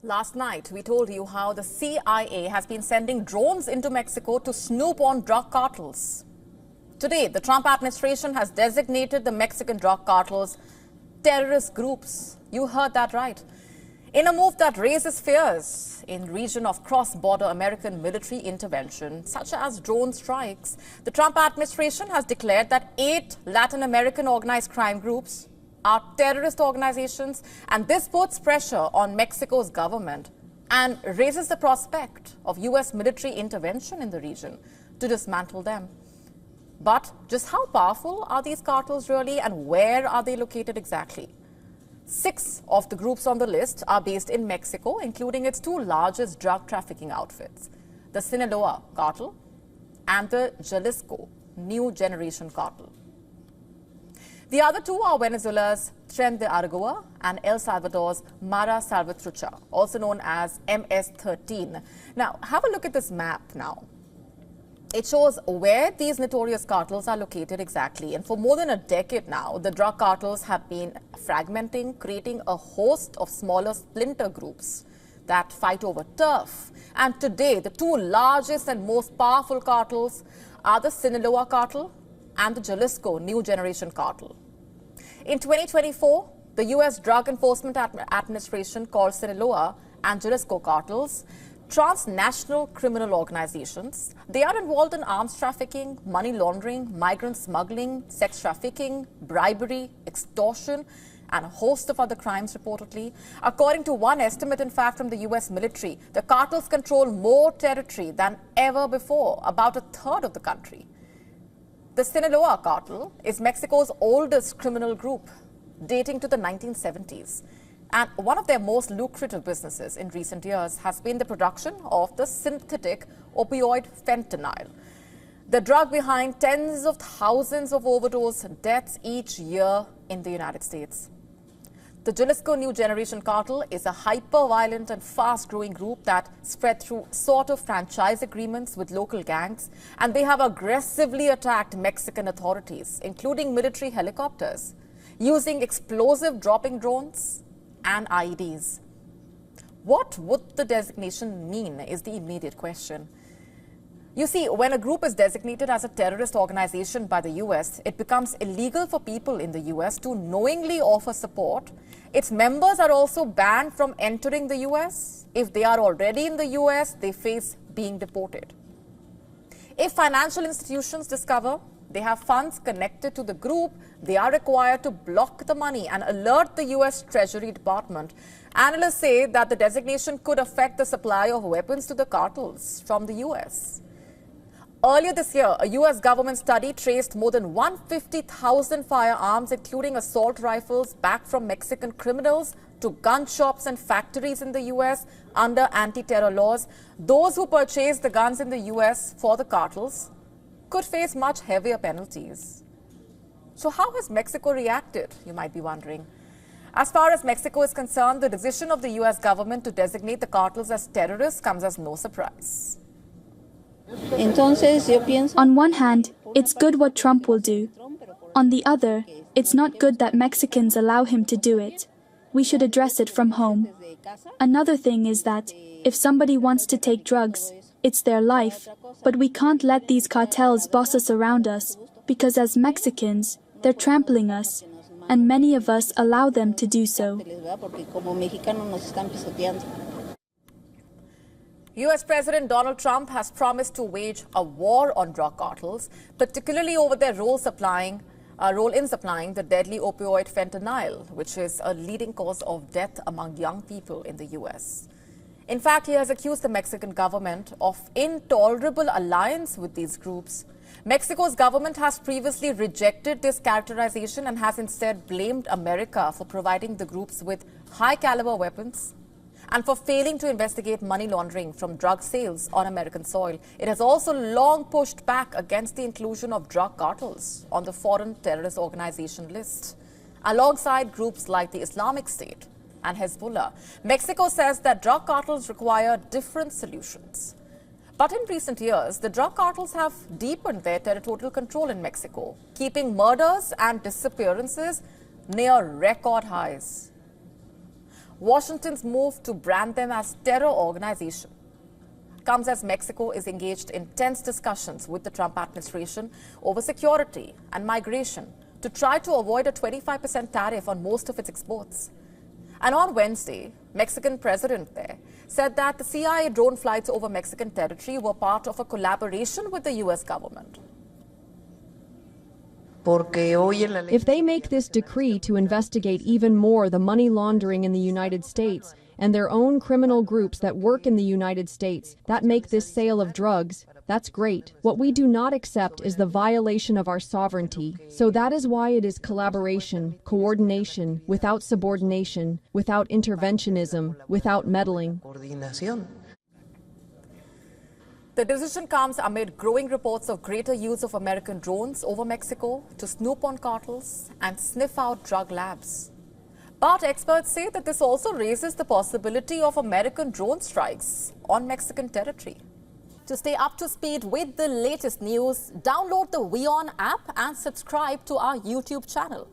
Last night, we told you how the CIA has been sending drones into Mexico to snoop on drug cartels. Today, the Trump administration has designated the Mexican drug cartels terrorist groups. You heard that right. In a move that raises fears in the region of cross-border American military intervention, such as drone strikes, the Trump administration has declared that 8 Latin American organized crime groups are terrorist organizations, and this puts pressure on Mexico's government and raises the prospect of U.S. military intervention in the region to dismantle them. But just how powerful are these cartels really, and where are they located exactly? 6 of the groups on the list are based in Mexico, including its 2 largest drug trafficking outfits, the Sinaloa cartel and the Jalisco New Generation cartel. The other 2 are Venezuela's Tren de Aragua and El Salvador's Mara Salvatrucha, also known as MS-13. Now, have a look at this map now. It shows where these notorious cartels are located exactly. And for more than a decade now, the drug cartels have been fragmenting, creating a host of smaller splinter groups that fight over turf. And today, the 2 largest and most powerful cartels are the Sinaloa cartel and the Jalisco New Generation cartel. In 2024, the U.S. Drug Enforcement Administration called Sinaloa and Jalisco cartels transnational criminal organizations. They are involved in arms trafficking, money laundering, migrant smuggling, sex trafficking, bribery, extortion, and a host of other crimes reportedly. According to one estimate, in fact, from the U.S. military, the cartels control more territory than ever before, about a third of the country. The Sinaloa cartel is Mexico's oldest criminal group, dating to the 1970s. And one of their most lucrative businesses in recent years has been the production of the synthetic opioid fentanyl, the drug behind tens of thousands of overdose deaths each year in the United States. The Jalisco New Generation cartel is a hyper-violent and fast-growing group that spread through sort of franchise agreements with local gangs, and they have aggressively attacked Mexican authorities, including military helicopters, using explosive dropping drones and IEDs. What would the designation mean is the immediate question. You see, when a group is designated as a terrorist organization by the U.S., it becomes illegal for people in the U.S. to knowingly offer support. Its members are also banned from entering the U.S. If they are already in the U.S., they face being deported. If financial institutions discover they have funds connected to the group, they are required to block the money and alert the U.S. Treasury Department. Analysts say that the designation could affect the supply of weapons to the cartels from the U.S. Earlier this year, a U.S. government study traced more than 150,000 firearms, including assault rifles, back from Mexican criminals to gun shops and factories in the U.S. under anti-terror laws. Those who purchased the guns in the U.S. for the cartels could face much heavier penalties. So how has Mexico reacted, you might be wondering? As far as Mexico is concerned, the decision of the U.S. government to designate the cartels as terrorists comes as no surprise. On one hand, it's good what Trump will do. On the other, it's not good that Mexicans allow him to do it. We should address it from home. Another thing is that, if somebody wants to take drugs, it's their life, but we can't let these cartels boss us around us, because as Mexicans, they're trampling us, and many of us allow them to do so. U.S. President Donald Trump has promised to wage a war on drug cartels, particularly over their role in supplying the deadly opioid fentanyl, which is a leading cause of death among young people in the U.S. In fact, he has accused the Mexican government of intolerable alliance with these groups. Mexico's government has previously rejected this characterization and has instead blamed America for providing the groups with high-caliber weapons and for failing to investigate money laundering from drug sales on American soil. It has also long pushed back against the inclusion of drug cartels on the foreign terrorist organization list, alongside groups like the Islamic State and Hezbollah. Mexico says that drug cartels require different solutions. But in recent years, the drug cartels have deepened their territorial control in Mexico, keeping murders and disappearances near record highs. Washington's move to brand them as terror organization comes as Mexico is engaged in tense discussions with the Trump administration over security and migration to try to avoid a 25% tariff on most of its exports. And on Wednesday, Mexican president there said that the CIA drone flights over Mexican territory were part of a collaboration with the U.S. government. If they make this decree to investigate even more the money laundering in the United States and their own criminal groups that work in the United States that make this sale of drugs, that's great. What we do not accept is the violation of our sovereignty. So that is why it is collaboration, coordination, without subordination, without interventionism, without meddling. The decision comes amid growing reports of greater use of American drones over Mexico to snoop on cartels and sniff out drug labs. But experts say that this also raises the possibility of American drone strikes on Mexican territory. To stay up to speed with the latest news, download the WION app and subscribe to our YouTube channel.